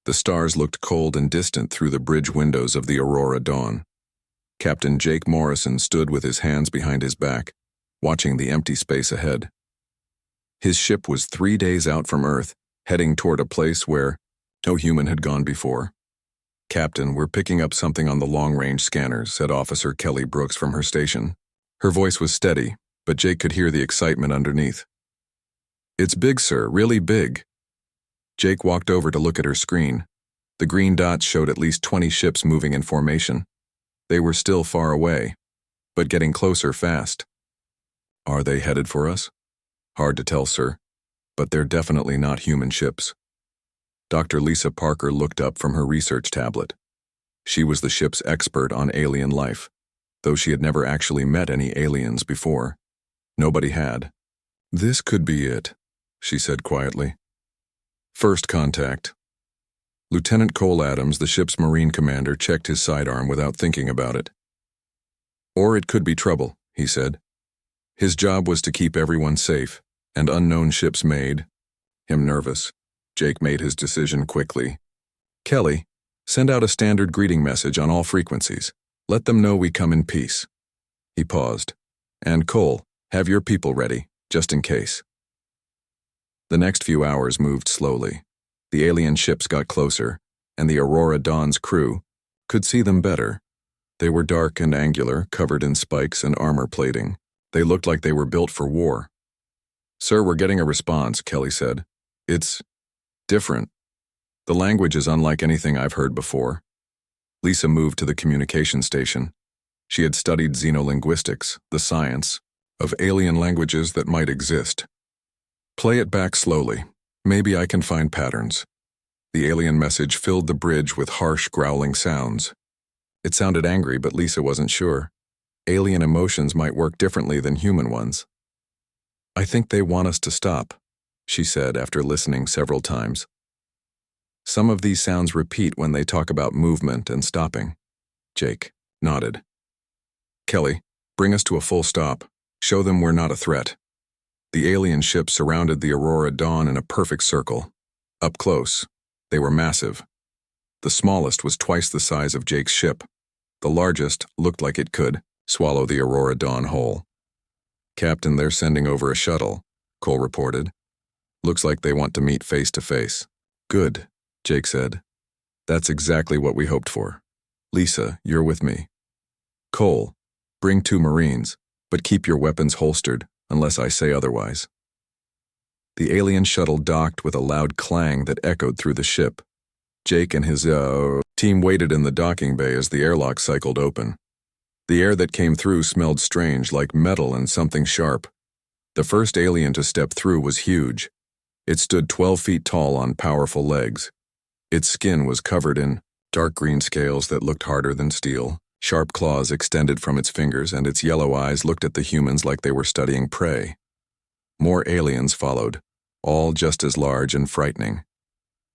The stars looked cold and distant through the bridge windows of the Aurora Dawn. Captain Jake Morrison stood with his hands behind his back, watching the empty space ahead. His ship was 3 days out from Earth, heading toward a place where no human had gone before. "Captain, we're picking up something on the long-range scanners," said Officer Kelly Brooks from her station. Her voice was steady, but Jake could hear the excitement underneath. "It's big, sir, really big." Jake walked over to look at her screen. The green dots showed at least 20 ships moving in formation. They were still far away, but getting closer fast. "Are they headed for us?" "Hard to tell, sir, but they're definitely not human ships." Dr. Lisa Parker looked up from her research tablet. She was the ship's expert on alien life, though she had never actually met any aliens before. Nobody had. "This could be it," she said quietly. "First contact." Lieutenant Cole Adams, the ship's Marine commander, checked his sidearm without thinking about it. "Or it could be trouble," he said. His job was to keep everyone safe, and unknown ships made him nervous. Jake made his decision quickly. "Kelly, send out a standard greeting message on all frequencies. Let them know we come in peace." He paused. "And Cole, have your people ready, just in case." The next few hours moved slowly. The alien ships got closer, and the Aurora Dawn's crew could see them better. They were dark and angular, covered in spikes and armor plating. They looked like they were built for war. "Sir, we're getting a response," Kelly said. "It's different. The language is unlike anything I've heard before." Lisa moved to the communication station. She had studied xenolinguistics, the science of alien languages that might exist. "Play it back slowly. Maybe I can find patterns." The alien message filled the bridge with harsh, growling sounds. It sounded angry, but Lisa wasn't sure. Alien emotions might work differently than human ones. "I think they want us to stop," she said after listening several times. "Some of these sounds repeat when they talk about movement and stopping." Jake nodded. "Kelly, bring us to a full stop. Show them we're not a threat." The alien ships surrounded the Aurora Dawn in a perfect circle. Up close, they were massive. The smallest was twice the size of Jake's ship. The largest looked like it could swallow the Aurora Dawn whole. "Captain, they're sending over a shuttle," Cole reported. "Looks like they want to meet face to face." "Good," Jake said. "That's exactly what we hoped for. Lisa, you're with me. Cole, bring 2 Marines, but keep your weapons holstered, unless I say otherwise." The alien shuttle docked with a loud clang that echoed through the ship. Jake and his team waited in the docking bay as the airlock cycled open. The air that came through smelled strange, like metal and something sharp. The first alien to step through was huge. It stood 12 feet tall on powerful legs. Its skin was covered in dark green scales that looked harder than steel. Sharp claws extended from its fingers, and its yellow eyes looked at the humans like they were studying prey. More aliens followed, all just as large and frightening.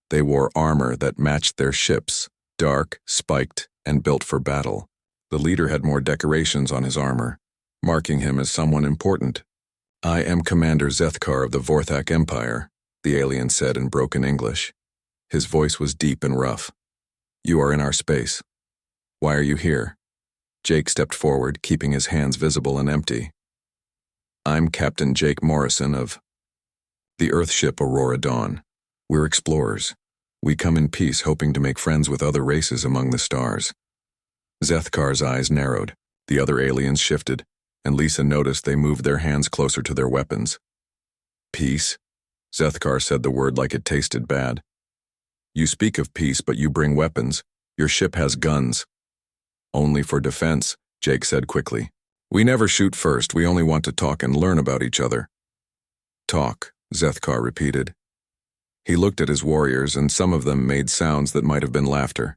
They wore armor that matched their ships, dark, spiked, and built for battle. The leader had more decorations on his armor, marking him as someone important. "I am Commander Zethkar of the Vorthak Empire," the alien said in broken English. His voice was deep and rough. "You are in our space. Why are you here?" Jake stepped forward, keeping his hands visible and empty. "I'm Captain Jake Morrison of the Earthship Aurora Dawn. We're explorers. We come in peace, hoping to make friends with other races among the stars." Zethkar's eyes narrowed. The other aliens shifted, and Lisa noticed they moved their hands closer to their weapons. "Peace?" Zethkar said the word like it tasted bad. "You speak of peace, but you bring weapons. Your ship has guns." "Only for defense," Jake said quickly. "We never shoot first, we only want to talk and learn about each other." "Talk," Zethkar repeated. He looked at his warriors, and some of them made sounds that might have been laughter.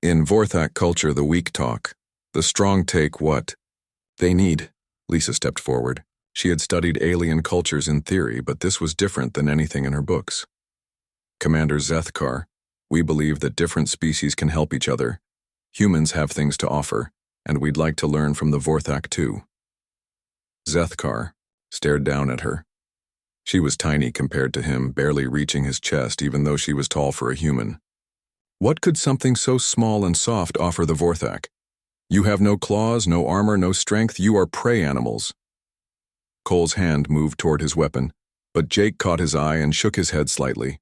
"In Vorthak culture, the weak talk. The strong take what they need." Lisa stepped forward. She had studied alien cultures in theory, but this was different than anything in her books. "Commander Zethkar, we believe that different species can help each other. Humans have things to offer, and we'd like to learn from the Vorthak too." Zethkar stared down at her. She was tiny compared to him, barely reaching his chest even though she was tall for a human. What could something so small and soft offer the Vorthak? You have no claws, no armor, no strength, you are prey animals. Cole's hand moved toward his weapon, but Jake caught his eye and shook his head slightly.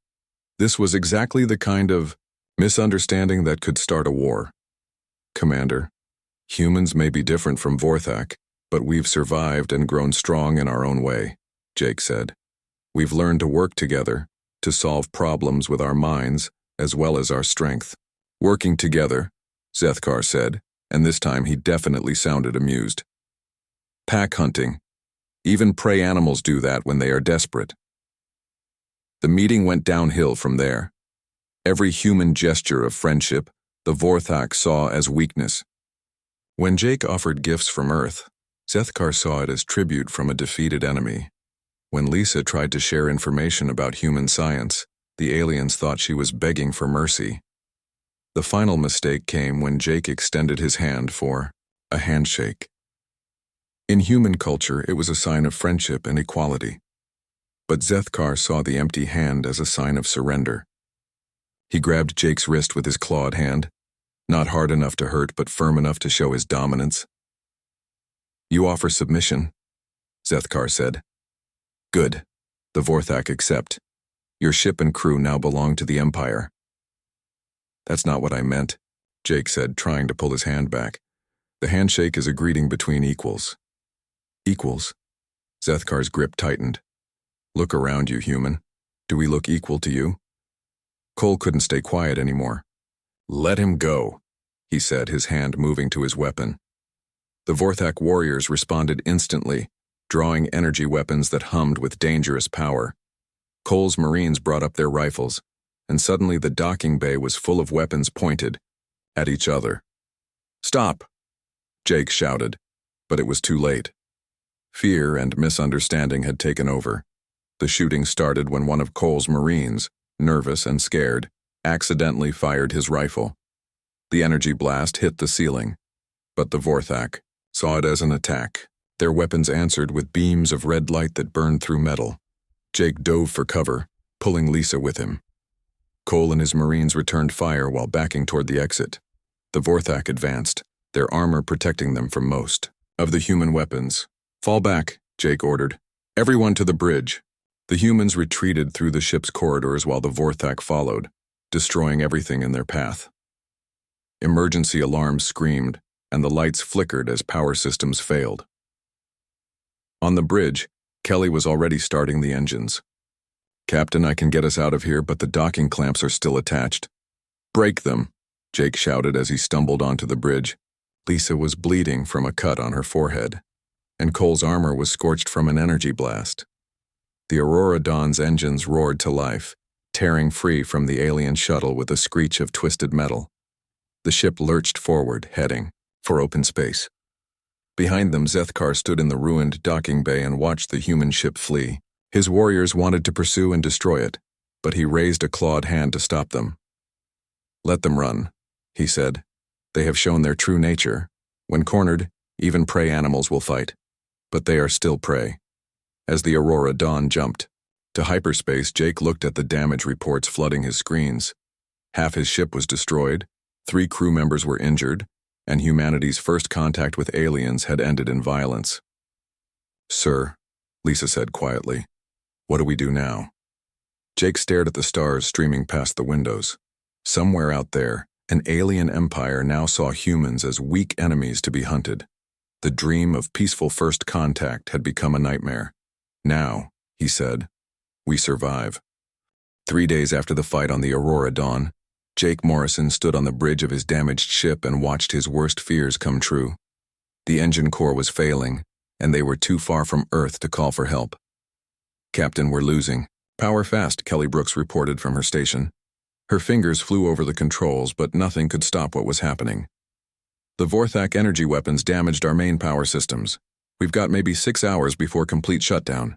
This was exactly the kind of misunderstanding that could start a war. Commander, humans may be different from Vorthak, but we've survived and grown strong in our own way, Jake said. We've learned to work together, to solve problems with our minds as well as our strength. Working together, Zethkar said, and this time he definitely sounded amused. Pack hunting. Even prey animals do that when they are desperate. The meeting went downhill from there. Every human gesture of friendship, the Vorthak saw as weakness. When Jake offered gifts from Earth, Zethkar saw it as tribute from a defeated enemy. When Lisa tried to share information about human science, the aliens thought she was begging for mercy. The final mistake came when Jake extended his hand for a handshake. In human culture, it was a sign of friendship and equality. But Zethkar saw the empty hand as a sign of surrender. He grabbed Jake's wrist with his clawed hand, not hard enough to hurt but firm enough to show his dominance. You offer submission, Zethkar said. Good. The Vorthak accept. Your ship and crew now belong to the Empire. That's not what I meant, Jake said, trying to pull his hand back. The handshake is a greeting between equals. Equals? Zethkar's grip tightened. Look around you, human. Do we look equal to you? Cole couldn't stay quiet anymore. Let him go, he said, his hand moving to his weapon. The Vorthak warriors responded instantly, drawing energy weapons that hummed with dangerous power. Cole's Marines brought up their rifles, and suddenly the docking bay was full of weapons pointed at each other. Stop! Jake shouted, but it was too late. Fear and misunderstanding had taken over. The shooting started when one of Cole's Marines, nervous and scared, accidentally fired his rifle. The energy blast hit the ceiling, but the Vorthak saw it as an attack. Their weapons answered with beams of red light that burned through metal. Jake dove for cover, pulling Lisa with him. Cole and his Marines returned fire while backing toward the exit. The Vorthak advanced, their armor protecting them from most of the human weapons. Fall back, Jake ordered. Everyone to the bridge. The humans retreated through the ship's corridors while the Vorthak followed, destroying everything in their path. Emergency alarms screamed, and the lights flickered as power systems failed. On the bridge, Kelly was already starting the engines. Captain, I can get us out of here, but the docking clamps are still attached. Break them, Jake shouted as he stumbled onto the bridge. Lisa was bleeding from a cut on her forehead, and Cole's armor was scorched from an energy blast. The Aurora Dawn's engines roared to life, tearing free from the alien shuttle with a screech of twisted metal. The ship lurched forward, heading for open space. Behind them, Zethkar stood in the ruined docking bay and watched the human ship flee. His warriors wanted to pursue and destroy it, but he raised a clawed hand to stop them. Let them run, he said. They have shown their true nature. When cornered, even prey animals will fight. But they are still prey. As the Aurora Dawn jumped to hyperspace, Jake looked at the damage reports flooding his screens. Half his ship was destroyed, 3 crew members were injured, and humanity's first contact with aliens had ended in violence. Sir, Lisa said quietly, what do we do now? Jake stared at the stars streaming past the windows. Somewhere out there, an alien empire now saw humans as weak enemies to be hunted. The dream of peaceful first contact had become a nightmare. Now, he said, we survive. 3 days after the fight on the Aurora Dawn, Jake Morrison stood on the bridge of his damaged ship and watched his worst fears come true. The engine core was failing, and they were too far from Earth to call for help. Captain, we're losing. Power fast, Kelly Brooks reported from her station. Her fingers flew over the controls, but nothing could stop what was happening. The Vorthak energy weapons damaged our main power systems. We've got maybe 6 hours before complete shutdown.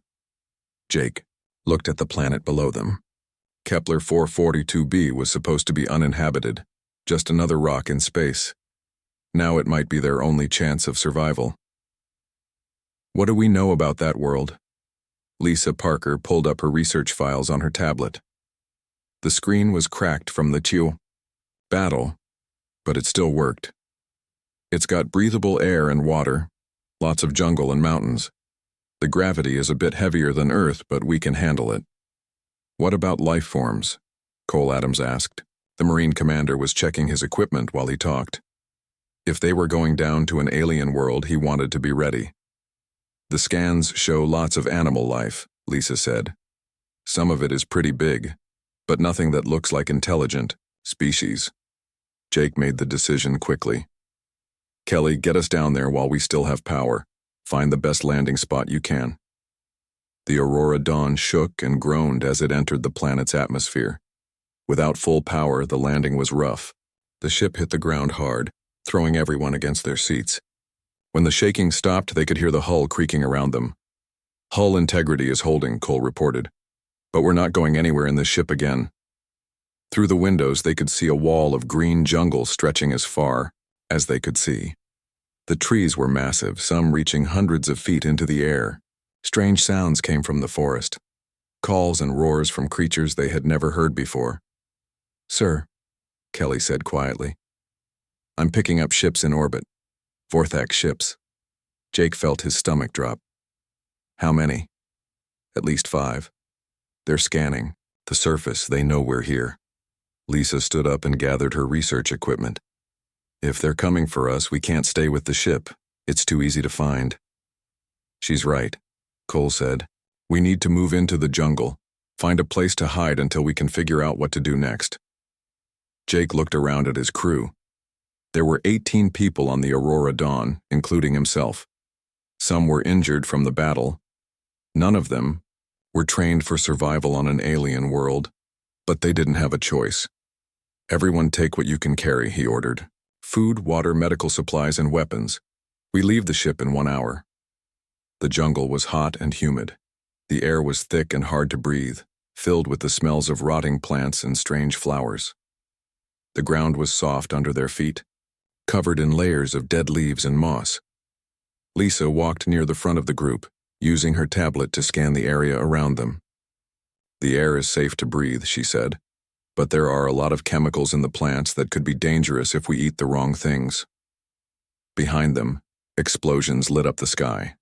Jake looked at the planet below them. Kepler 442b was supposed to be uninhabited, just another rock in space. Now it might be their only chance of survival. What do we know about that world? Lisa Parker pulled up her research files on her tablet. The screen was cracked from the battle, but it still worked. It's got breathable air and water, lots of jungle and mountains. The gravity is a bit heavier than Earth, but we can handle it. What about life forms? Cole Adams asked. The Marine commander was checking his equipment while he talked. If they were going down to an alien world, he wanted to be ready. The scans show lots of animal life, Lisa said. Some of it is pretty big, but nothing that looks like intelligent species. Jake made the decision quickly. Kelly, get us down there while we still have power. Find the best landing spot you can. The Aurora Dawn shook and groaned as it entered the planet's atmosphere. Without full power, the landing was rough. The ship hit the ground hard, throwing everyone against their seats. When the shaking stopped, they could hear the hull creaking around them. Hull integrity is holding, Cole reported. But we're not going anywhere in this ship again. Through the windows, they could see a wall of green jungle stretching as far as they could see. The trees were massive, some reaching hundreds of feet into the air. Strange sounds came from the forest. Calls and roars from creatures they had never heard before. Sir, Kelly said quietly. I'm picking up ships in orbit. Vorthak ships. Jake felt his stomach drop. How many? At least 5. They're scanning. The surface, they know we're here. Lisa stood up and gathered her research equipment. If they're coming for us, we can't stay with the ship. It's too easy to find. She's right, Cole said. We need to move into the jungle, find a place to hide until we can figure out what to do next. Jake looked around at his crew. There were 18 people on the Aurora Dawn, including himself. Some were injured from the battle. None of them were trained for survival on an alien world, but they didn't have a choice. Everyone take what you can carry, he ordered. Food, water, medical supplies, and weapons. We leave the ship in 1 hour. The jungle was hot and humid. The air was thick and hard to breathe, filled with the smells of rotting plants and strange flowers. The ground was soft under their feet, covered in layers of dead leaves and moss. Lisa walked near the front of the group, using her tablet to scan the area around them. The air is safe to breathe, she said, but there are a lot of chemicals in the plants that could be dangerous if we eat the wrong things. Behind them, explosions lit up the sky.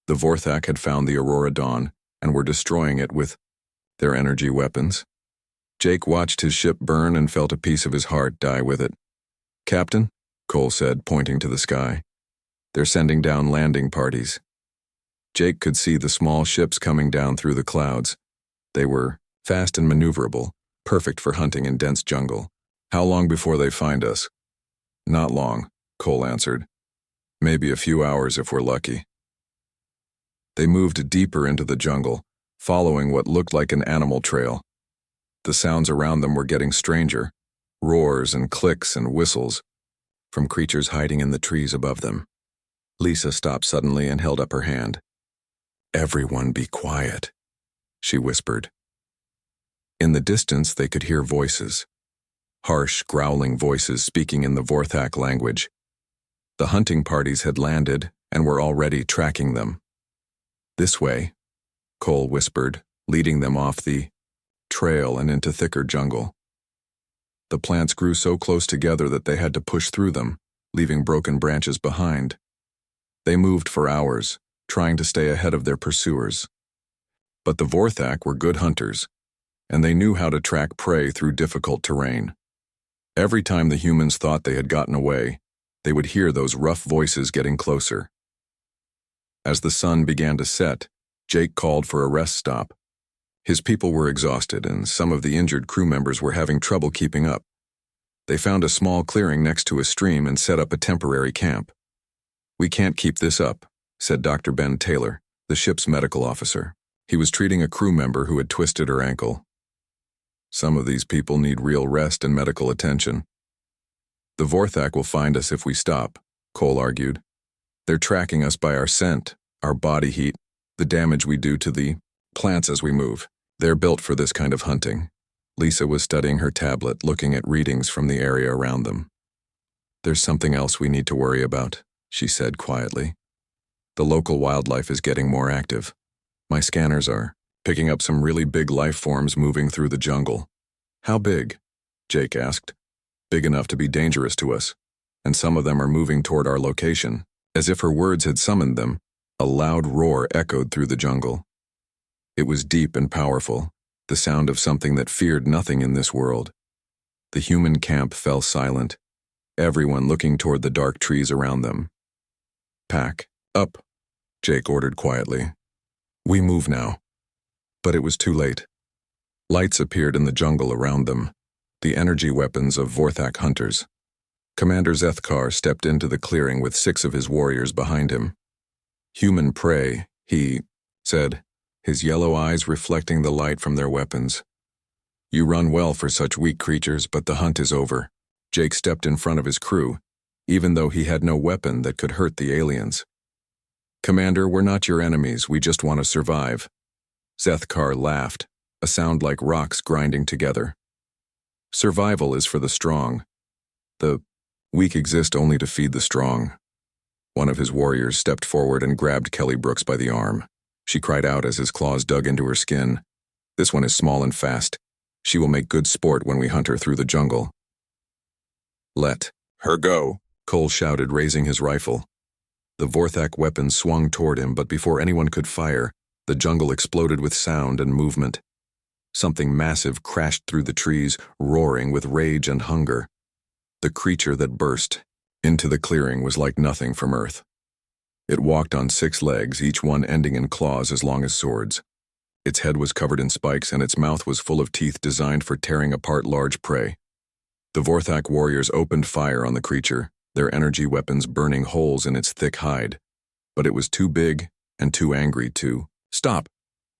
The Vorthak had found the Aurora Dawn and were destroying it with their energy weapons. Jake watched his ship burn and felt a piece of his heart die with it. Captain, Cole said, pointing to the sky. They're sending down landing parties. Jake could see the small ships coming down through the clouds. They were fast and maneuverable, perfect for hunting in dense jungle. How long before they find us? Not long, Cole answered. Maybe a few hours if we're lucky. They moved deeper into the jungle, following what looked like an animal trail. The sounds around them were getting stranger, roars and clicks and whistles from creatures hiding in the trees above them. Lisa stopped suddenly and held up her hand. Everyone be quiet, she whispered. In the distance, they could hear voices. Harsh, growling voices speaking in the Vorthak language. The hunting parties had landed and were already tracking them. This way, Cole whispered, leading them off the trail and into thicker jungle. The plants grew so close together that they had to push through them, leaving broken branches behind. They moved for hours, trying to stay ahead of their pursuers. But the Vorthak were good hunters, and they knew how to track prey through difficult terrain. Every time the humans thought they had gotten away, they would hear those rough voices getting closer. As the sun began to set, Jake called for a rest stop. His people were exhausted, and some of the injured crew members were having trouble keeping up. They found a small clearing next to a stream and set up a temporary camp. We can't keep this up, said Dr. Ben Taylor, the ship's medical officer. He was treating a crew member who had twisted her ankle. Some of these people need real rest and medical attention. The Vorthak will find us if we stop, Cole argued. They're tracking us by our scent, our body heat, the damage we do to the plants as we move. They're built for this kind of hunting. Lisa was studying her tablet, looking at readings from the area around them. There's something else we need to worry about, she said quietly. The local wildlife is getting more active. My scanners are picking up some really big life forms moving through the jungle. How big? Jake asked. Big enough to be dangerous to us, and some of them are moving toward our location. As if her words had summoned them, a loud roar echoed through the jungle. It was deep and powerful, the sound of something that feared nothing in this world. The human camp fell silent, everyone looking toward the dark trees around them. Pack up, Jake ordered quietly. We move now. But it was too late. Lights appeared in the jungle around them, the energy weapons of Vorthak hunters. Commander Zethkar stepped into the clearing with 6 of his warriors behind him. Human prey, he said, his yellow eyes reflecting the light from their weapons. You run well for such weak creatures, but the hunt is over. Jake stepped in front of his crew, even though he had no weapon that could hurt the aliens. Commander, we're not your enemies, we just want to survive. Zethkar laughed, a sound like rocks grinding together. Survival is for the strong. The weak exist only to feed the strong. One of his warriors stepped forward and grabbed Kelly Brooks by the arm. She cried out as his claws dug into her skin. This one is small and fast. She will make good sport when we hunt her through the jungle. Let her go, Cole shouted, raising his rifle. The Vorthak weapon swung toward him, but before anyone could fire, the jungle exploded with sound and movement. Something massive crashed through the trees, roaring with rage and hunger. The creature that burst into the clearing was like nothing from Earth. It walked on 6 legs, each one ending in claws as long as swords. Its head was covered in spikes, and its mouth was full of teeth designed for tearing apart large prey. The Vorthak warriors opened fire on the creature, their energy weapons burning holes in its thick hide. But it was too big and too angry to stop.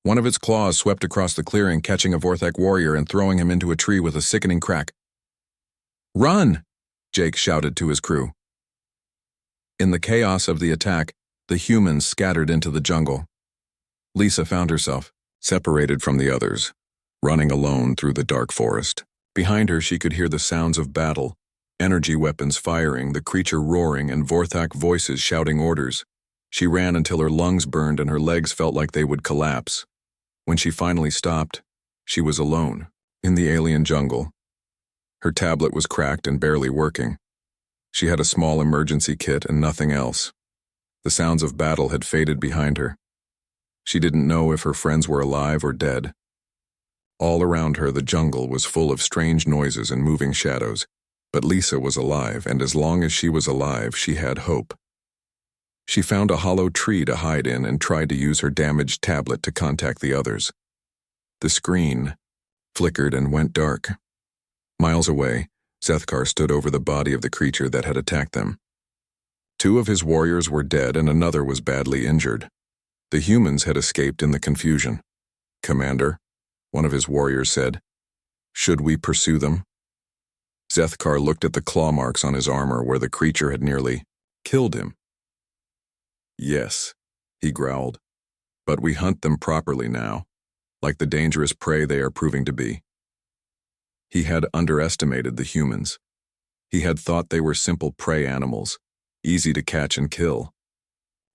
One of its claws swept across the clearing, catching a Vorthak warrior and throwing him into a tree with a sickening crack. Run! Jake shouted to his crew. In the chaos of the attack, the humans scattered into the jungle. Lisa found herself separated from the others, running alone through the dark forest. Behind her, she could hear the sounds of battle, energy weapons firing, the creature roaring, and Vorthak voices shouting orders. She ran until her lungs burned and her legs felt like they would collapse. When she finally stopped, she was alone, in the alien jungle. Her tablet was cracked and barely working. She had a small emergency kit and nothing else. The sounds of battle had faded behind her. She didn't know if her friends were alive or dead. All around her, the jungle was full of strange noises and moving shadows, but Lisa was alive, and as long as she was alive, she had hope. She found a hollow tree to hide in and tried to use her damaged tablet to contact the others. The screen flickered and went dark. Miles away, Zethkar stood over the body of the creature that had attacked them. 2 of his warriors were dead and another was badly injured. The humans had escaped in the confusion. Commander, one of his warriors said, should we pursue them? Zethkar looked at the claw marks on his armor where the creature had nearly killed him. Yes, he growled, but we hunt them properly now, like the dangerous prey they are proving to be. He had underestimated the humans. He had thought they were simple prey animals, easy to catch and kill.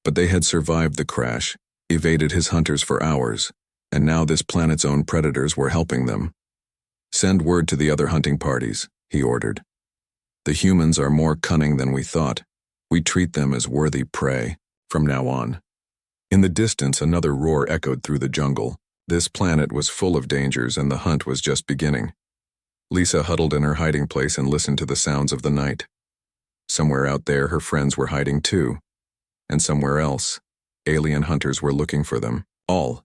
But they had survived the crash, evaded his hunters for hours, and now this planet's own predators were helping them. Send word to the other hunting parties, he ordered. The humans are more cunning than we thought. We treat them as worthy prey from now on. In the distance, another roar echoed through the jungle. This planet was full of dangers and the hunt was just beginning. Lisa huddled in her hiding place and listened to the sounds of the night. Somewhere out there, her friends were hiding too. And somewhere else, alien hunters were looking for them, all.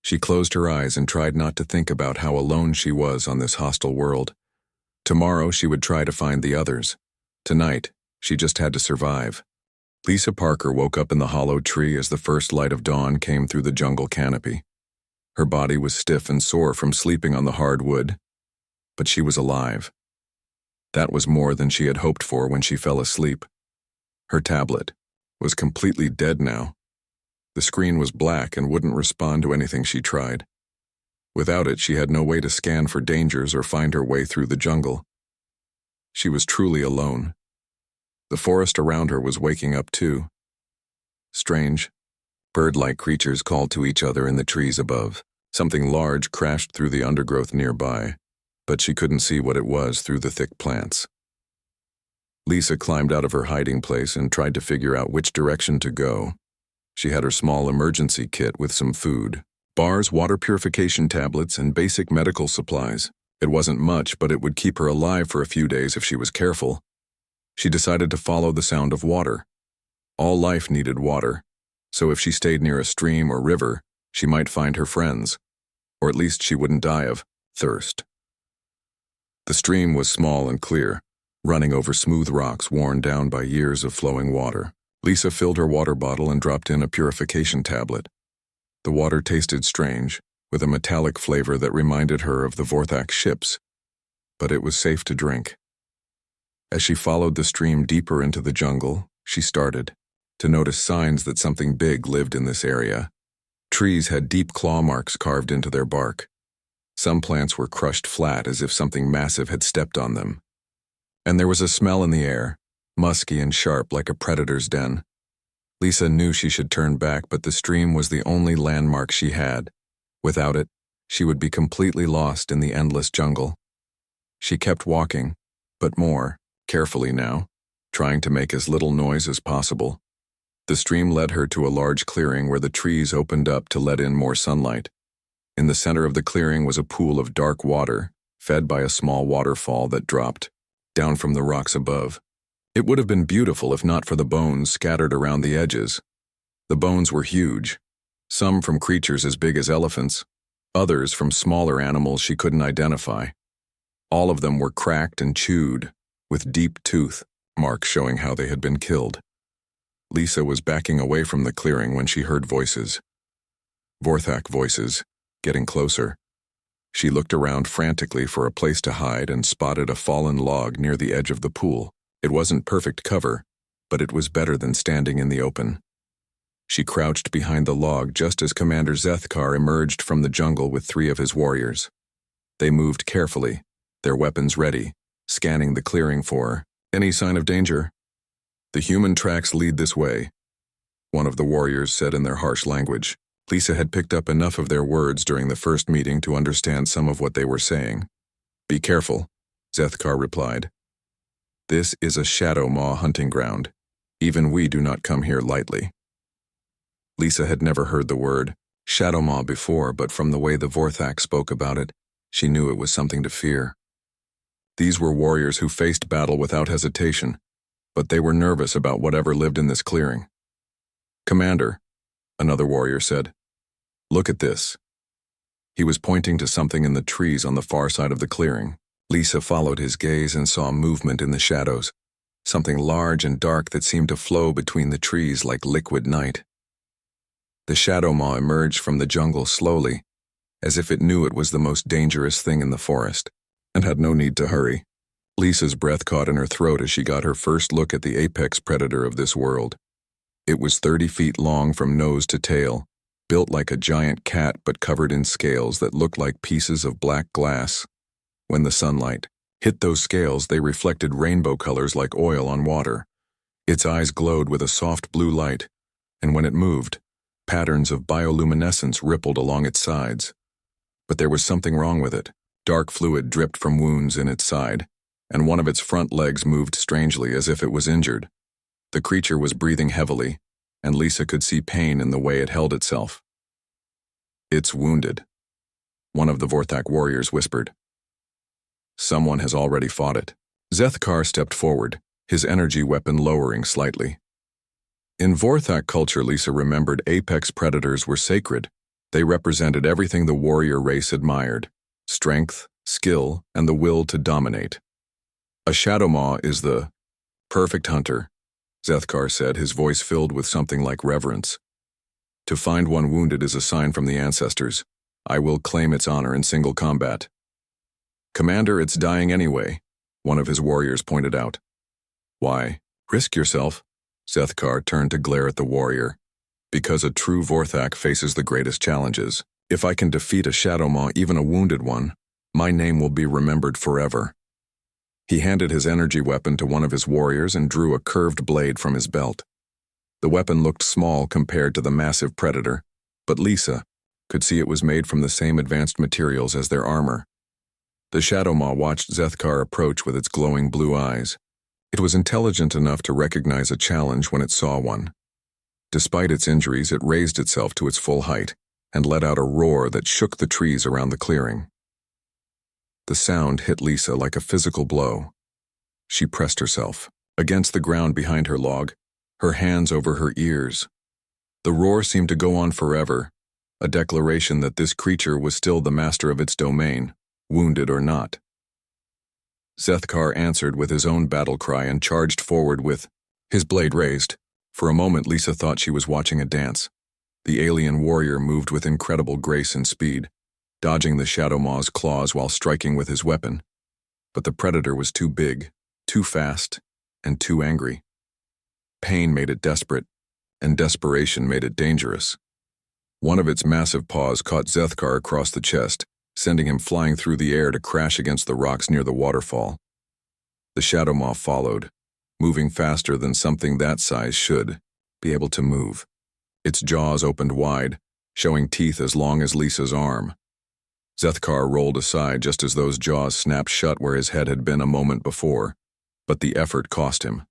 She closed her eyes and tried not to think about how alone she was on this hostile world. Tomorrow she would try to find the others. Tonight, she just had to survive. Lisa Parker woke up in the hollow tree as the first light of dawn came through the jungle canopy. Her body was stiff and sore from sleeping on the hard wood, but she was alive. That was more than she had hoped for when she fell asleep. Her tablet was completely dead now. The screen was black and wouldn't respond to anything she tried. Without it, she had no way to scan for dangers or find her way through the jungle. She was truly alone. The forest around her was waking up too. Strange, Bird-like creatures called to each other in the trees above. Something large crashed through the undergrowth nearby, but she couldn't see what it was through the thick plants. Lisa climbed out of her hiding place and tried to figure out which direction to go. She had her small emergency kit with some food, bars, water purification tablets, and basic medical supplies. It wasn't much, but it would keep her alive for a few days if she was careful. She decided to follow the sound of water. All life needed water, so if she stayed near a stream or river, she might find her friends, or at least she wouldn't die of thirst. The stream was small and clear, running over smooth rocks worn down by years of flowing water. Lisa filled her water bottle and dropped in a purification tablet. The water tasted strange, with a metallic flavor that reminded her of the Vorthak ships, but it was safe to drink. As she followed the stream deeper into the jungle, she started to notice signs that something big lived in this area. Trees had deep claw marks carved into their bark. Some plants were crushed flat as if something massive had stepped on them. And there was a smell in the air, musky and sharp like a predator's den. Lisa knew she should turn back, but the stream was the only landmark she had. Without it, she would be completely lost in the endless jungle. She kept walking, but more carefully now, trying to make as little noise as possible. The stream led her to a large clearing where the trees opened up to let in more sunlight. In the center of the clearing was a pool of dark water, fed by a small waterfall that dropped down from the rocks above. It would have been beautiful if not for the bones scattered around the edges. The bones were huge, some from creatures as big as elephants, others from smaller animals she couldn't identify. All of them were cracked and chewed, with deep tooth marks showing how they had been killed. Lisa was backing away from the clearing when she heard voices. Vorthak voices, getting closer. She looked around frantically for a place to hide and spotted a fallen log near the edge of the pool. It wasn't perfect cover, but it was better than standing in the open. She crouched behind the log just as Commander Zethkar emerged from the jungle with 3 of his warriors. They moved carefully, their weapons ready, scanning the clearing for any sign of danger. "The human tracks lead this way," one of the warriors said in their harsh language. Lisa had picked up enough of their words during the first meeting to understand some of what they were saying. "Be careful," Zethkar replied. "This is a shadow maw hunting ground. Even we do not come here lightly." Lisa had never heard the word shadow maw before, but from the way the Vorthak spoke about it, she knew it was something to fear. These were warriors who faced battle without hesitation, but they were nervous about whatever lived in this clearing. "Commander," another warrior said, "look at this." He was pointing to something in the trees on the far side of the clearing. Lisa followed his gaze and saw movement in the shadows, something large and dark that seemed to flow between the trees like liquid night. The shadow maw emerged from the jungle slowly, as if it knew it was the most dangerous thing in the forest, and had no need to hurry. Lisa's breath caught in her throat as she got her first look at the apex predator of this world. It was 30 feet long from nose to tail, built like a giant cat but covered in scales that looked like pieces of black glass. When the sunlight hit those scales, they reflected rainbow colors like oil on water. Its eyes glowed with a soft blue light, and when it moved, patterns of bioluminescence rippled along its sides. But there was something wrong with it. Dark fluid dripped from wounds in its side, and one of its front legs moved strangely as if it was injured. The creature was breathing heavily, and Lisa could see pain in the way it held itself. "It's wounded," one of the Vorthak warriors whispered. "Someone has already fought it." Zethkar stepped forward, his energy weapon lowering slightly. In Vorthak culture, Lisa remembered apex predators were sacred. They represented everything the warrior race admired: strength, skill, and the will to dominate. "A shadow maw is the perfect hunter," Zethkar said, his voice filled with something like reverence. "To find one wounded is a sign from the ancestors. I will claim its honor in single combat." "Commander, it's dying anyway," one of his warriors pointed out. "Why, risk yourself?" Zethkar turned to glare at the warrior. "Because a true Vorthak faces the greatest challenges. If I can defeat a shadow maw, even a wounded one, my name will be remembered forever." He handed his energy weapon to one of his warriors and drew a curved blade from his belt. The weapon looked small compared to the massive predator, but Lisa could see it was made from the same advanced materials as their armor. The Shadow Maw watched Zethkar approach with its glowing blue eyes. It was intelligent enough to recognize a challenge when it saw one. Despite its injuries, it raised itself to its full height and let out a roar that shook the trees around the clearing. The sound hit Lisa like a physical blow. She pressed herself against the ground behind her log, her hands over her ears. The roar seemed to go on forever, a declaration that this creature was still the master of its domain, wounded or not. Zethkar answered with his own battle cry and charged forward with his blade raised. For a moment, Lisa thought she was watching a dance. The alien warrior moved with incredible grace and speed, dodging the Shadow Maw's claws while striking with his weapon. But the predator was too big, too fast, and too angry. Pain made it desperate, and desperation made it dangerous. One of its massive paws caught Zethkar across the chest, sending him flying through the air to crash against the rocks near the waterfall. The Shadow Maw followed, moving faster than something that size should be able to move. Its jaws opened wide, showing teeth as long as Lisa's arm. Zethkar rolled aside just as those jaws snapped shut where his head had been a moment before, but the effort cost him.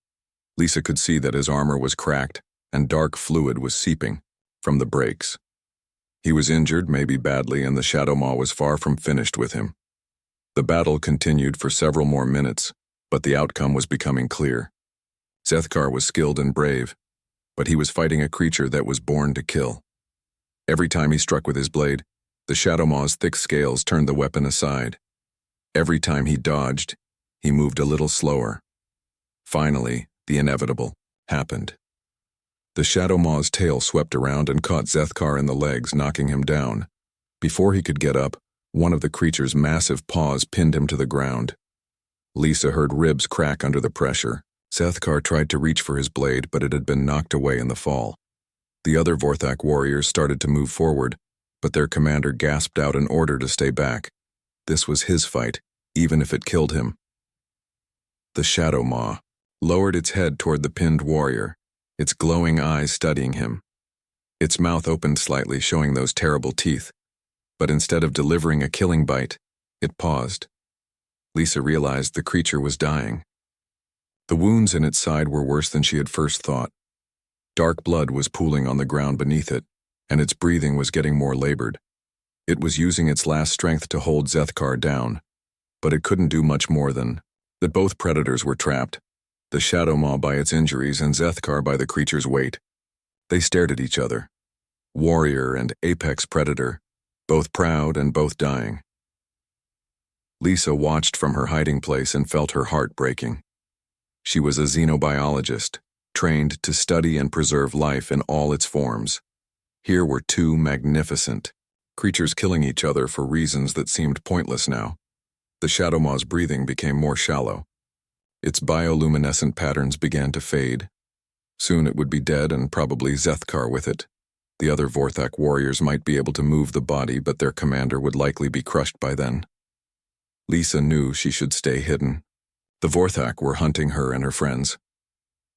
Lisa could see that his armor was cracked and dark fluid was seeping from the breaks. He was injured, maybe badly, and the Shadow Maw was far from finished with him. The battle continued for several more minutes, but the outcome was becoming clear. Zethkar was skilled and brave, but he was fighting a creature that was born to kill. Every time he struck with his blade, the Shadow Maw's thick scales turned the weapon aside. Every time he dodged, he moved a little slower. Finally, the inevitable happened. The Shadow Maw's tail swept around and caught Zethkar in the legs, knocking him down. Before he could get up, one of the creature's massive paws pinned him to the ground. Lisa heard ribs crack under the pressure. Zethkar tried to reach for his blade, but it had been knocked away in the fall. The other Vorthak warriors started to move forward, but their commander gasped out an order to stay back. This was his fight, even if it killed him. The Shadow Maw lowered its head toward the pinned warrior, its glowing eyes studying him. Its mouth opened slightly, showing those terrible teeth, but instead of delivering a killing bite, it paused. Lisa realized the creature was dying. The wounds in its side were worse than she had first thought. Dark blood was pooling on the ground beneath it, and its breathing was getting more labored. It was using its last strength to hold Zethkar down, but it couldn't do much more than that. Both predators were trapped, the Shadow Maw by its injuries and Zethkar by the creature's weight. They stared at each other, warrior and apex predator, both proud and both dying. Lisa watched from her hiding place and felt her heart breaking. She was a xenobiologist, trained to study and preserve life in all its forms. Here were two magnificent creatures killing each other for reasons that seemed pointless now. The Shadow Maw's breathing became more shallow. Its bioluminescent patterns began to fade. Soon it would be dead, and probably Zethkar with it. The other Vorthak warriors might be able to move the body, but their commander would likely be crushed by then. Lisa knew she should stay hidden. The Vorthak were hunting her and her friends.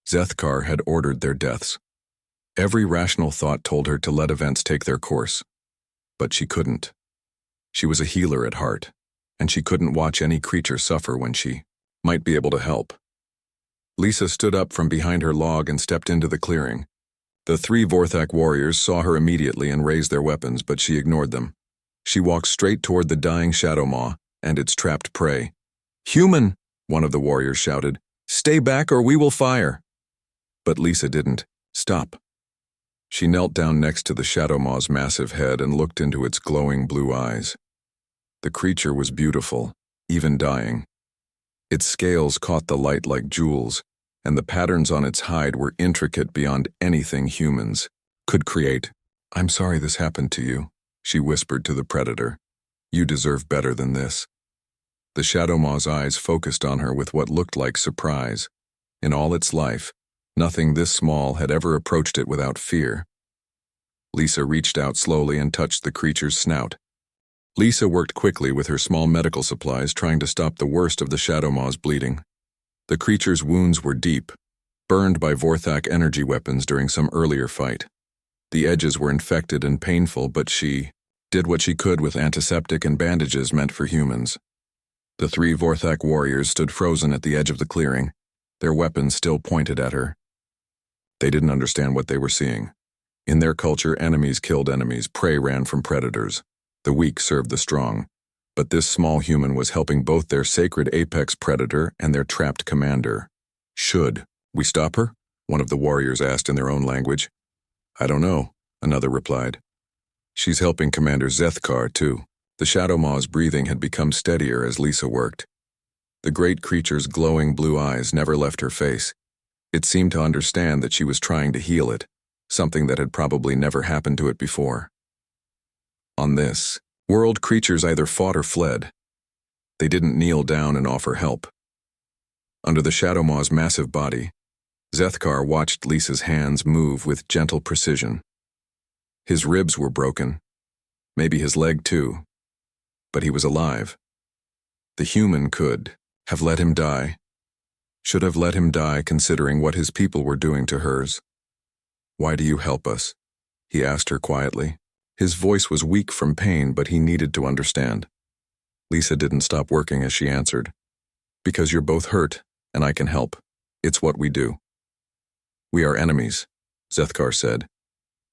Zethkar had ordered their deaths. Every rational thought told her to let events take their course. But she couldn't. She was a healer at heart, and she couldn't watch any creature suffer when she might be able to help. Lisa stood up from behind her log and stepped into the clearing. The three Vorthak warriors saw her immediately and raised their weapons, but she ignored them. She walked straight toward the dying Shadow Maw and its trapped prey. "Human!" one of the warriors shouted. "Stay back or we will fire!" But Lisa didn't stop. She knelt down next to the Shadow Maw's massive head and looked into its glowing blue eyes. The creature was beautiful, even dying. Its scales caught the light like jewels, and the patterns on its hide were intricate beyond anything humans could create. "I'm sorry this happened to you," she whispered to the predator. "You deserve better than this." The Shadow Maw's eyes focused on her with what looked like surprise. In all its life, nothing this small had ever approached it without fear. Lisa reached out slowly and touched the creature's snout. Lisa worked quickly with her small medical supplies, trying to stop the worst of the Shadow Maw's bleeding. The creature's wounds were deep, burned by Vorthak energy weapons during some earlier fight. The edges were infected and painful, but she did what she could with antiseptic and bandages meant for humans. The three Vorthak warriors stood frozen at the edge of the clearing, their weapons still pointed at her. They didn't understand what they were seeing. In their culture, enemies killed enemies, prey ran from predators. The weak served the strong. But this small human was helping both their sacred apex predator and their trapped commander. Should we stop her? One of the warriors asked in their own language. I don't know, another replied. She's helping Commander Zethkar, too. The Shadow Maw's breathing had become steadier as Lisa worked. The great creature's glowing blue eyes never left her face. It seemed to understand that she was trying to heal it, something that had probably never happened to it before. On this world, creatures either fought or fled. They didn't kneel down and offer help. Under the Shadow Maw's massive body, Zethkar watched Lisa's hands move with gentle precision. His ribs were broken, maybe his leg too, but he was alive. The human could have let him die, should have let him die considering what his people were doing to hers. Why do you help us? He asked her quietly. His voice was weak from pain, but he needed to understand. Lisa didn't stop working as she answered. Because you're both hurt, and I can help. It's what we do. We are enemies, Zethkar said.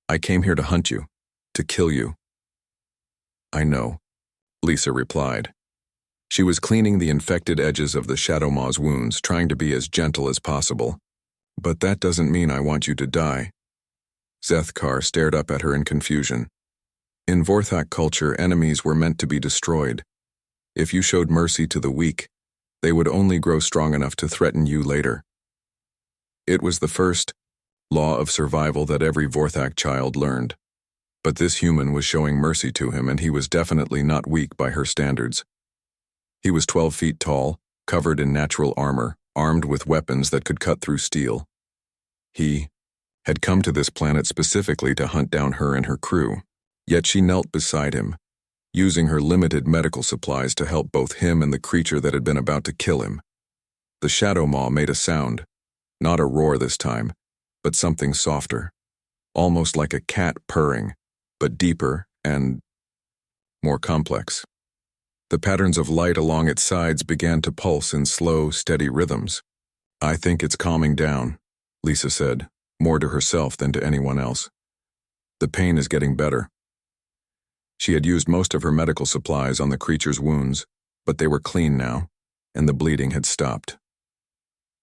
I came here to hunt you, to kill you. I know, Lisa replied. She was cleaning the infected edges of the Shadow Maw's wounds, trying to be as gentle as possible. But that doesn't mean I want you to die. Zethkar stared up at her in confusion. In Vorthak culture, enemies were meant to be destroyed. If you showed mercy to the weak, they would only grow strong enough to threaten you later. It was the first law of survival that every Vorthak child learned. But this human was showing mercy to him, and he was definitely not weak by her standards. He was 12 feet tall, covered in natural armor, armed with weapons that could cut through steel. He had come to this planet specifically to hunt down her and her crew, yet she knelt beside him, using her limited medical supplies to help both him and the creature that had been about to kill him. The Shadow Maw made a sound, not a roar this time, but something softer, almost like a cat purring, but deeper and more complex. The patterns of light along its sides began to pulse in slow, steady rhythms. I think it's calming down, Lisa said, more to herself than to anyone else. The pain is getting better. She had used most of her medical supplies on the creature's wounds, but they were clean now, and the bleeding had stopped.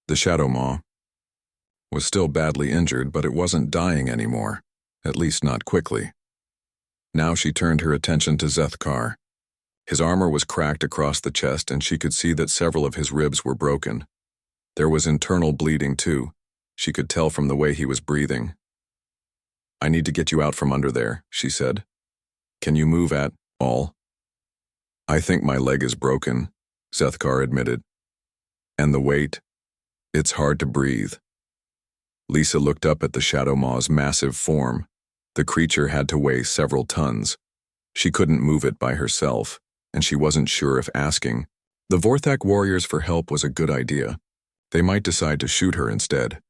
The Shadow Maw was still badly injured, but it wasn't dying anymore, at least not quickly. Now she turned her attention to Zethkar. His armor was cracked across the chest, and she could see that several of his ribs were broken. There was internal bleeding, too. She could tell from the way he was breathing. I need to get you out from under there, she said. Can you move at all? I think my leg is broken, Zethkar admitted. And the weight? It's hard to breathe. Lisa looked up at the Shadow Maw's massive form. The creature had to weigh several tons. She couldn't move it by herself, and she wasn't sure if asking the Vorthak warriors for help was a good idea. They might decide to shoot her instead.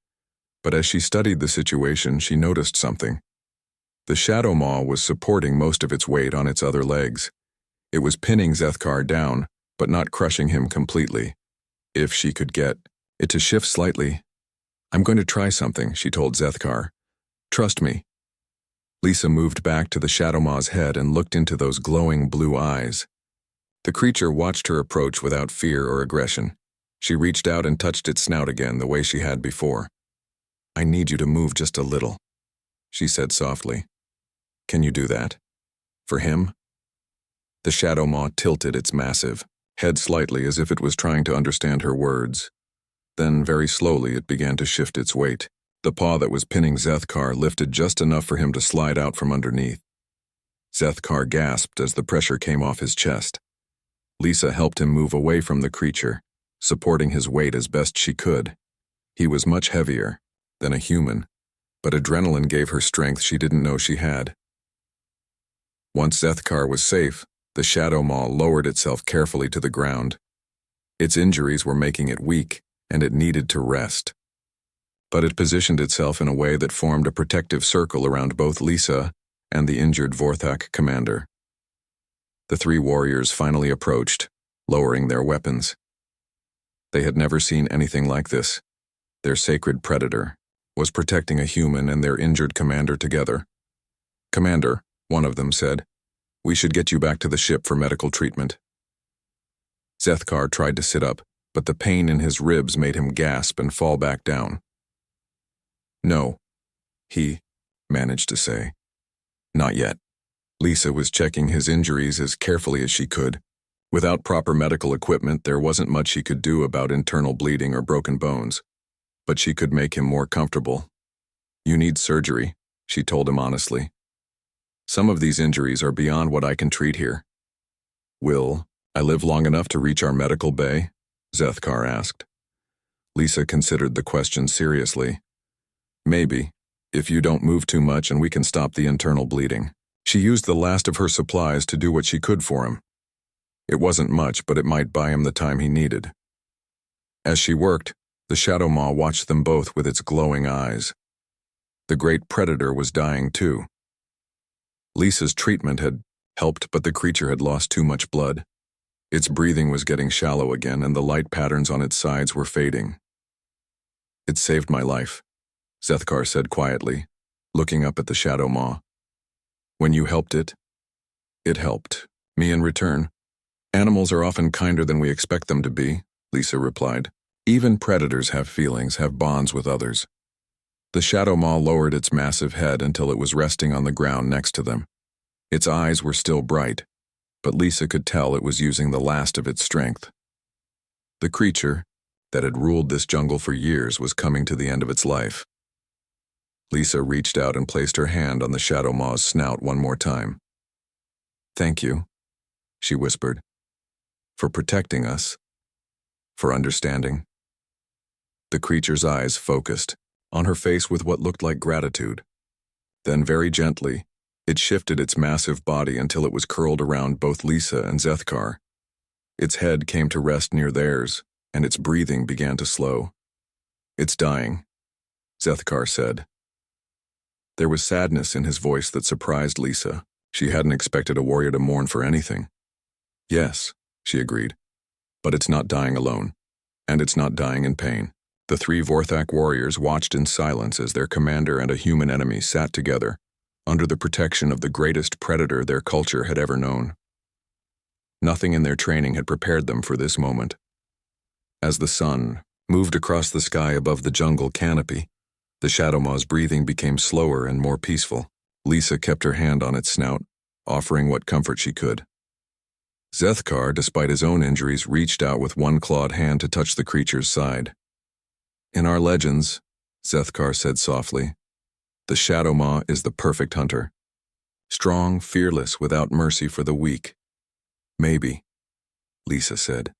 But as she studied the situation, she noticed something. The Shadow Maw was supporting most of its weight on its other legs. It was pinning Zethkar down, but not crushing him completely. If she could get it to shift slightly. I'm going to try something, she told Zethkar. Trust me. Lisa moved back to the Shadow Maw's head and looked into those glowing blue eyes. The creature watched her approach without fear or aggression. She reached out and touched its snout again the way she had before. I need you to move just a little, she said softly. Can you do that? For him? The Shadow Maw tilted its massive head slightly as if it was trying to understand her words. Then, very slowly, it began to shift its weight. The paw that was pinning Zethkar lifted just enough for him to slide out from underneath. Zethkar gasped as the pressure came off his chest. Lisa helped him move away from the creature, supporting his weight as best she could. He was much heavier than a human, but adrenaline gave her strength she didn't know she had. Once Zethkar was safe, the Shadow Maw lowered itself carefully to the ground. Its injuries were making it weak, and it needed to rest. but it positioned itself in a way that formed a protective circle around both Lisa and the injured Vorthak commander. The three warriors finally approached, lowering their weapons. They had never seen anything like this. Their sacred predator was protecting a human and their injured commander together. "Commander," one of them said, "we should get you back to the ship for medical treatment." Zethkar tried to sit up, but the pain in his ribs made him gasp and fall back down. "No," he managed to say. "Not yet." Lisa was checking his injuries as carefully as she could. Without proper medical equipment, there wasn't much she could do about internal bleeding or broken bones, but she could make him more comfortable. "You need surgery," she told him honestly. "Some of these injuries are beyond what I can treat here." "Will I live long enough to reach our medical bay?" Zethkar asked. Lisa considered the question seriously. "Maybe, if you don't move too much and we can stop the internal bleeding." She used the last of her supplies to do what she could for him. It wasn't much, but it might buy him the time he needed. As she worked, the Shadow Maw watched them both with its glowing eyes. The great predator was dying too. Lisa's treatment had helped, but the creature had lost too much blood. Its breathing was getting shallow again, and the light patterns on its sides were fading. "It saved my life," Zethkar said quietly, looking up at the Shadow Maw. "When you helped it, it helped me in return." "Animals are often kinder than we expect them to be," Lisa replied. "Even predators have feelings, have bonds with others." The Shadow Maw lowered its massive head until it was resting on the ground next to them. Its eyes were still bright, but Lisa could tell it was using the last of its strength. The creature that had ruled this jungle for years was coming to the end of its life. Lisa reached out and placed her hand on the Shadow Maw's snout one more time. "Thank you," she whispered, "for protecting us, for understanding." The creature's eyes focused on her face with what looked like gratitude. Then very gently, it shifted its massive body until it was curled around both Lisa and Zethkar. Its head came to rest near theirs, and its breathing began to slow. "It's dying," Zethkar said. There was sadness in his voice that surprised Lisa. She hadn't expected a warrior to mourn for anything. "Yes," she agreed, "but it's not dying alone, and it's not dying in pain." The three Vorthak warriors watched in silence as their commander and a human enemy sat together, under the protection of the greatest predator their culture had ever known. Nothing in their training had prepared them for this moment. As the sun moved across the sky above the jungle canopy, the Shadow Maw's breathing became slower and more peaceful. Lisa kept her hand on its snout, offering what comfort she could. Zethkar, despite his own injuries, reached out with one clawed hand to touch the creature's side. "In our legends," Zethkar said softly, "the Shadow Maw is the perfect hunter. Strong, fearless, without mercy for the weak." "Maybe," Lisa said.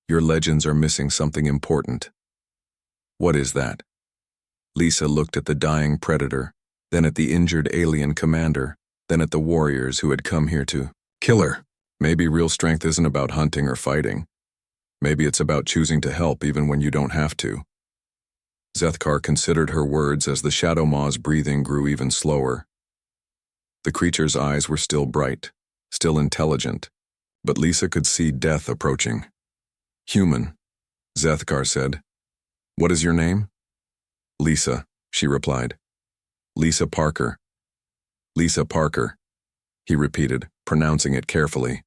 "Your legends are missing something important." "What is that?" Lisa looked at the dying predator, then at the injured alien commander, then at the warriors who had come here to kill her. "Maybe real strength isn't about hunting or fighting. Maybe it's about choosing to help even when you don't have to." Zethkar considered her words as the Shadow Maw's breathing grew even slower. The creature's eyes were still bright, still intelligent, but Lisa could see death approaching. "Human," Zethkar said. "What is your name?" "Lisa," she replied. "Lisa Parker." "Lisa Parker," he repeated, pronouncing it carefully.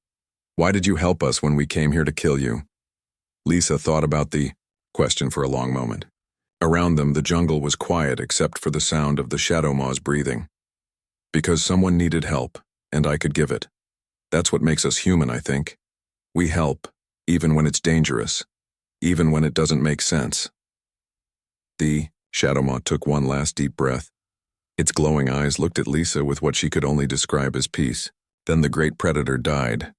"Why did you help us when we came here to kill you?" Lisa thought about the question for a long moment. Around them, the jungle was quiet except for the sound of the Shadow Maw's breathing. "Because someone needed help, and I could give it. That's what makes us human, I think. We help, even when it's dangerous, even when it doesn't make sense." The Shadow Maw took one last deep breath. Its glowing eyes looked at Lisa with what she could only describe as peace. Then the great predator died,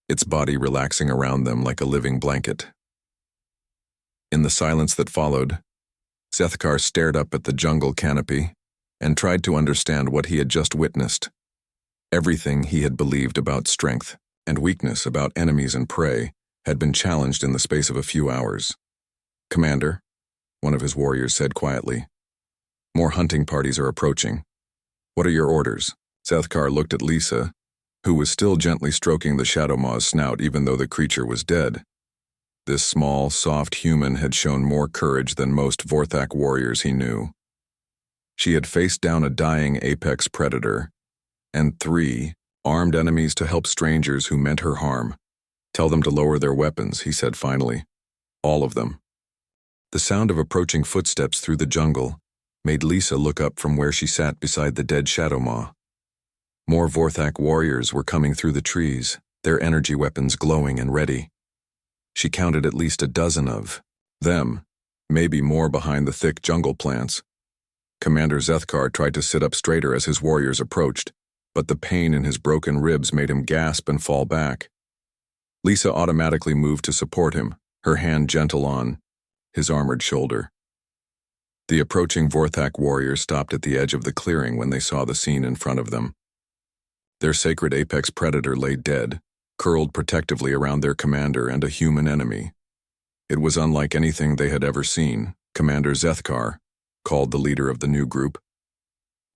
its body relaxing around them like a living blanket. In the silence that followed, Zethkar stared up at the jungle canopy and tried to understand what he had just witnessed. Everything he had believed about strength and weakness, about enemies and prey, had been challenged in the space of a few hours. "Commander," one of his warriors said quietly. More hunting parties are approaching. What are your orders? Zethkar looked at Lisa, who was still gently stroking the Shadow Maw's snout even though the creature was dead. This small, soft human had shown more courage than most Vorthak warriors he knew. She had faced down a dying apex predator, and 3 armed enemies to help strangers who meant her harm. Tell them to lower their weapons, he said finally. All of them. The sound of approaching footsteps through the jungle made Lisa look up from where she sat beside the dead Shadow Maw. More Vorthak warriors were coming through the trees, their energy weapons glowing and ready. She counted at least a dozen of them, maybe more behind the thick jungle plants. Commander Zethkar tried to sit up straighter as his warriors approached, but the pain in his broken ribs made him gasp and fall back. Lisa automatically moved to support him, her hand gentle on his armored shoulder. The approaching Vorthak warriors stopped at the edge of the clearing when they saw the scene in front of them. Their sacred apex predator lay dead, curled protectively around their commander and a human enemy. It was unlike anything they had ever seen. Commander Zethkar called the leader of the new group.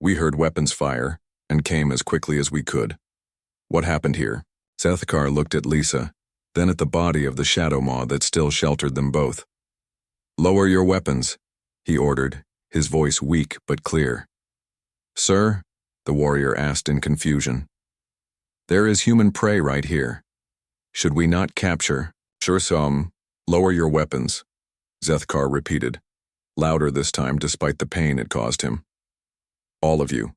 We heard weapons fire and came as quickly as we could. What happened here? Zethkar looked at Lisa, then at the body of the Shadow Maw that still sheltered them both. Lower your weapons, he ordered, his voice weak but clear. Sir? The warrior asked in confusion. There is human prey right here. Should we not capture? Sure some. Lower your weapons, Zethkar repeated, louder this time despite the pain it caused him. All of you.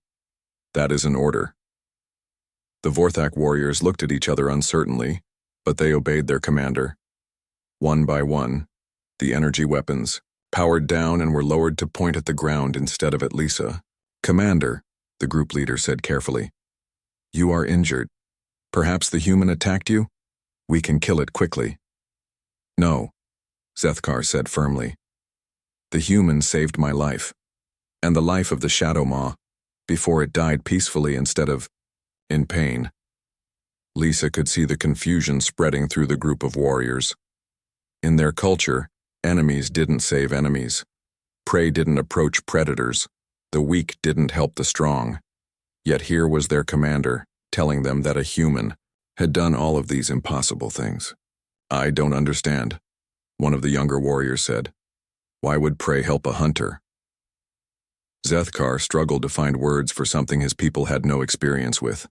That is an order. The Vorthak warriors looked at each other uncertainly, but they obeyed their commander. One by one, the energy weapons powered down and were lowered to point at the ground instead of at Lisa. Commander, the group leader said carefully. You are injured. Perhaps the human attacked you? We can kill it quickly. No, Zethkar said firmly. The human saved my life, and the life of the Shadow Maw, before it died peacefully instead of in pain. Lisa could see the confusion spreading through the group of warriors. In their culture, enemies didn't save enemies. Prey didn't approach predators. The weak didn't help the strong. Yet here was their commander, telling them that a human had done all of these impossible things. I don't understand, one of the younger warriors said. Why would prey help a hunter? Zethkar struggled to find words for something his people had no experience with.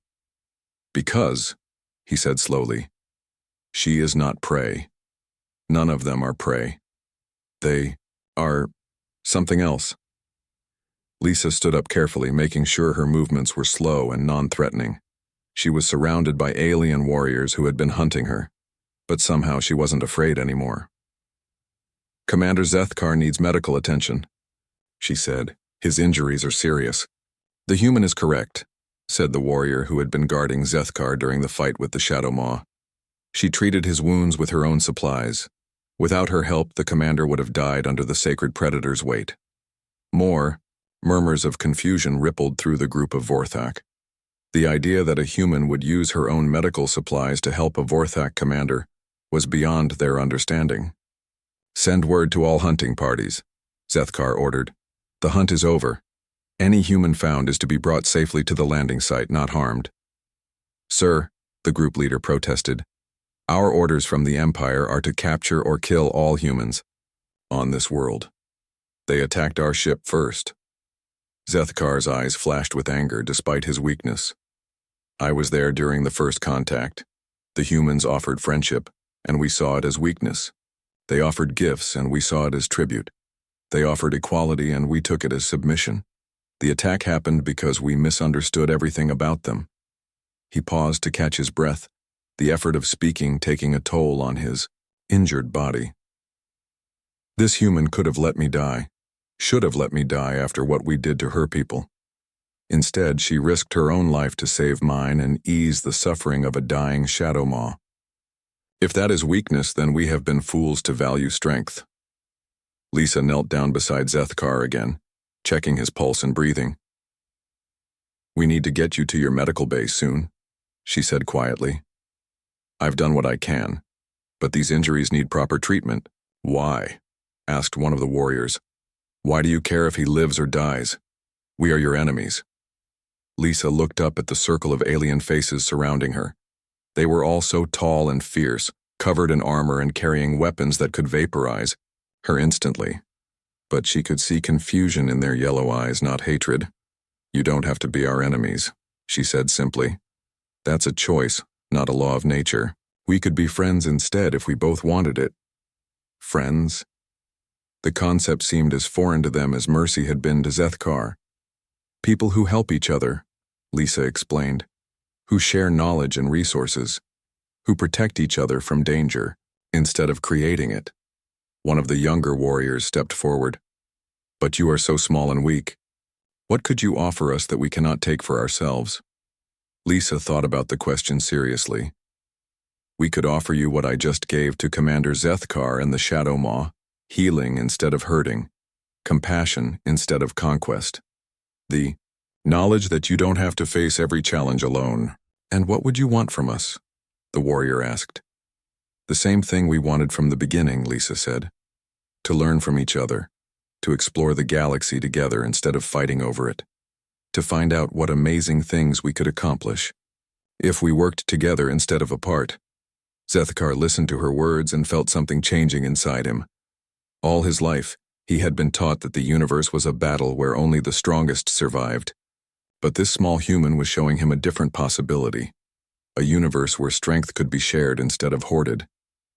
Because, he said slowly, she is not prey. None of them are prey. They are something else. Lisa stood up carefully, making sure her movements were slow and non-threatening. She was surrounded by alien warriors who had been hunting her, but somehow she wasn't afraid anymore. Commander Zethkar needs medical attention, she said. His injuries are serious. The human is correct, said the warrior who had been guarding Zethkar during the fight with the Shadow Maw. She treated his wounds with her own supplies. Without her help, the commander would have died under the sacred predator's weight. Murmurs of confusion rippled through the group of Vorthak. The idea that a human would use her own medical supplies to help a Vorthak commander was beyond their understanding. Send word to all hunting parties, Zethkar ordered. The hunt is over. Any human found is to be brought safely to the landing site, not harmed. Sir, the group leader protested, our orders from the Empire are to capture or kill all humans on this world. They attacked our ship first. Zethkar's eyes flashed with anger despite his weakness. I was there during the first contact. The humans offered friendship, and we saw it as weakness. They offered gifts, and we saw it as tribute. They offered equality, and we took it as submission. The attack happened because we misunderstood everything about them. He paused to catch his breath, the effort of speaking taking a toll on his injured body. This human could have let me die, should have let me die after what we did to her people. Instead, she risked her own life to save mine and ease the suffering of a dying Shadow Maw. If that is weakness, then we have been fools to value strength. Lisa knelt down beside Zethkar again, checking his pulse and breathing. We need to get you to your medical base soon, she said quietly. I've done what I can, but these injuries need proper treatment. Why? asked one of the warriors. "Why do you care if he lives or dies? We are your enemies." Lisa looked up at the circle of alien faces surrounding her. They were all so tall and fierce, covered in armor and carrying weapons that could vaporize her instantly. But she could see confusion in their yellow eyes, not hatred. "You don't have to be our enemies," she said simply. "That's a choice, not a law of nature. We could be friends instead if we both wanted it." Friends? The concept seemed as foreign to them as mercy had been to Zethkar. "People who help each other," Lisa explained, "who share knowledge and resources, who protect each other from danger instead of creating it." One of the younger warriors stepped forward. "But you are so small and weak. What could you offer us that we cannot take for ourselves?" Lisa thought about the question seriously. "We could offer you what I just gave to Commander Zethkar and the Shadow Maw, healing instead of hurting, compassion instead of conquest. The knowledge that you don't have to face every challenge alone." "And what would you want from us?" the warrior asked. "The same thing we wanted from the beginning," Lisa said. "To learn from each other, to explore the galaxy together instead of fighting over it, to find out what amazing things we could accomplish if we worked together instead of apart." Zethkar listened to her words and felt something changing inside him. All his life, he had been taught that the universe was a battle where only the strongest survived. But this small human was showing him a different possibility. A universe where strength could be shared instead of hoarded,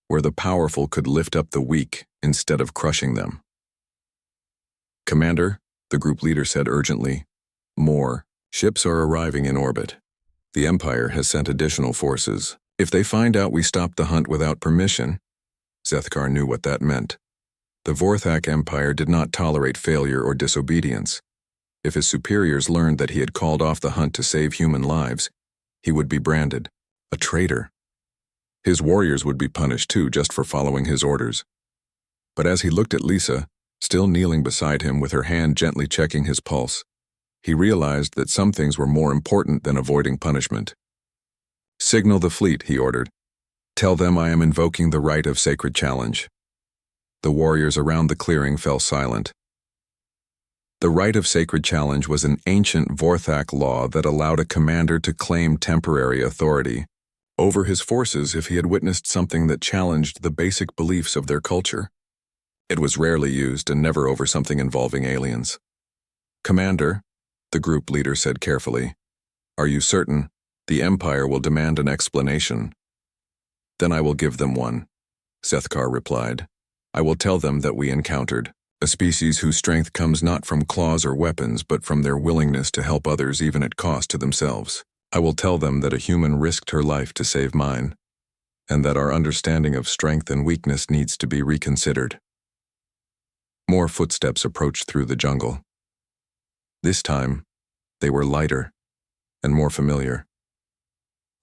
where the powerful could lift up the weak instead of crushing them. "Commander," the group leader said urgently, "more ships are arriving in orbit. The Empire has sent additional forces. If they find out we stopped the hunt without permission..." Zethkar knew what that meant. The Vorthak Empire did not tolerate failure or disobedience. If his superiors learned that he had called off the hunt to save human lives, he would be branded a traitor. His warriors would be punished too, just for following his orders. But as he looked at Lisa, still kneeling beside him with her hand gently checking his pulse, he realized that some things were more important than avoiding punishment. "Signal the fleet," he ordered. "Tell them I am invoking the right of sacred challenge." The warriors around the clearing fell silent. The right of sacred challenge was an ancient Vorthak law that allowed a commander to claim temporary authority over his forces if he had witnessed something that challenged the basic beliefs of their culture. It was rarely used and never over something involving aliens. "Commander," the group leader said carefully, "are you certain? The Empire will demand an explanation." "Then I will give them one," Zethkar replied. "I will tell them that we encountered a species whose strength comes not from claws or weapons but from their willingness to help others even at cost to themselves. I will tell them that a human risked her life to save mine, and that our understanding of strength and weakness needs to be reconsidered." More footsteps approached through the jungle. This time, they were lighter and more familiar.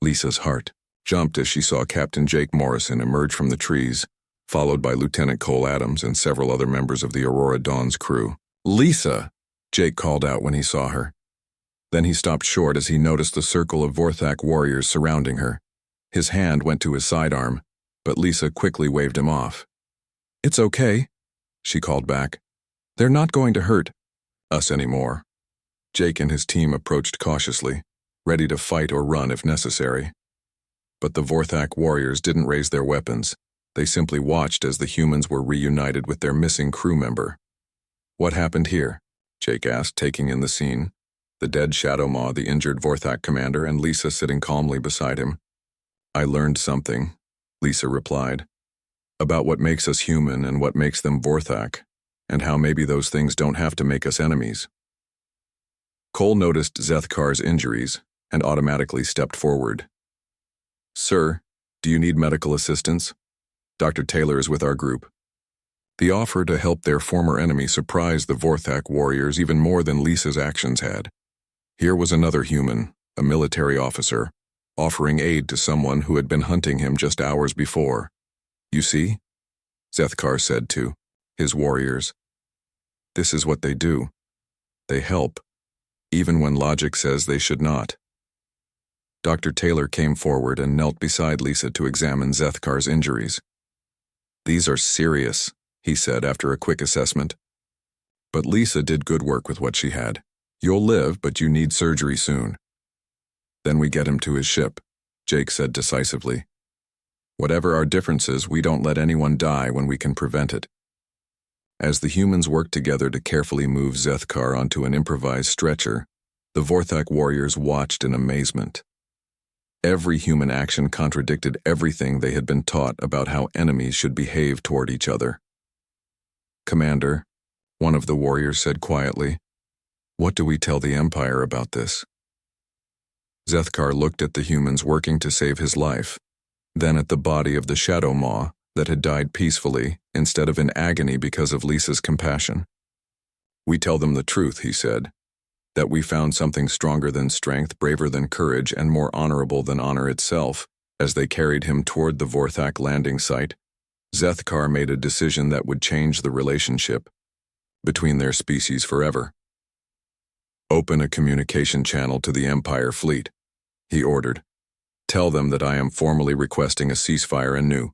Lisa's heart jumped as she saw Captain Jake Morrison emerge from the trees, followed by Lieutenant Cole Adams and several other members of the Aurora Dawn's crew. "Lisa!" Jake called out when he saw her. Then he stopped short as he noticed the circle of Vorthak warriors surrounding her. His hand went to his sidearm, but Lisa quickly waved him off. "It's okay," she called back. "They're not going to hurt us anymore." Jake and his team approached cautiously, ready to fight or run if necessary. But the Vorthak warriors didn't raise their weapons. They simply watched as the humans were reunited with their missing crew member. "What happened here?" Jake asked, taking in the scene. The dead Shadow Maw, the injured Vorthak commander, and Lisa sitting calmly beside him. "I learned something," Lisa replied, "about what makes us human and what makes them Vorthak, and how maybe those things don't have to make us enemies." Cole noticed Zethkar's injuries and automatically stepped forward. "Sir, do you need medical assistance? Dr. Taylor is with our group." The offer to help their former enemy surprised the Vorthak warriors even more than Lisa's actions had. Here was another human, a military officer, offering aid to someone who had been hunting him just hours before. "You see?" Zethkar said to his warriors. "This is what they do. They help, even when logic says they should not." Dr. Taylor came forward and knelt beside Lisa to examine Zethkar's injuries. "These are serious," he said after a quick assessment. But Lisa did good work with what she had. You'll live, but you need surgery soon. Then we get him to his ship, Jake said decisively. Whatever our differences, we don't let anyone die when we can prevent it. As the humans worked together to carefully move Zethkar onto an improvised stretcher, the Vorthak warriors watched in amazement. Every human action contradicted everything they had been taught about how enemies should behave toward each other. Commander, one of the warriors said quietly, what do we tell the Empire about this? Zethkar looked at the humans working to save his life, then at the body of the Shadow Maw that had died peacefully instead of in agony because of Lisa's compassion. We tell them the truth, he said, that we found something stronger than strength, braver than courage, and more honorable than honor itself. As they carried him toward the Vorthak landing site, Zethkar made a decision that would change the relationship between their species forever. Open a communication channel to the Empire fleet, he ordered. Tell them that I am formally requesting a ceasefire anew.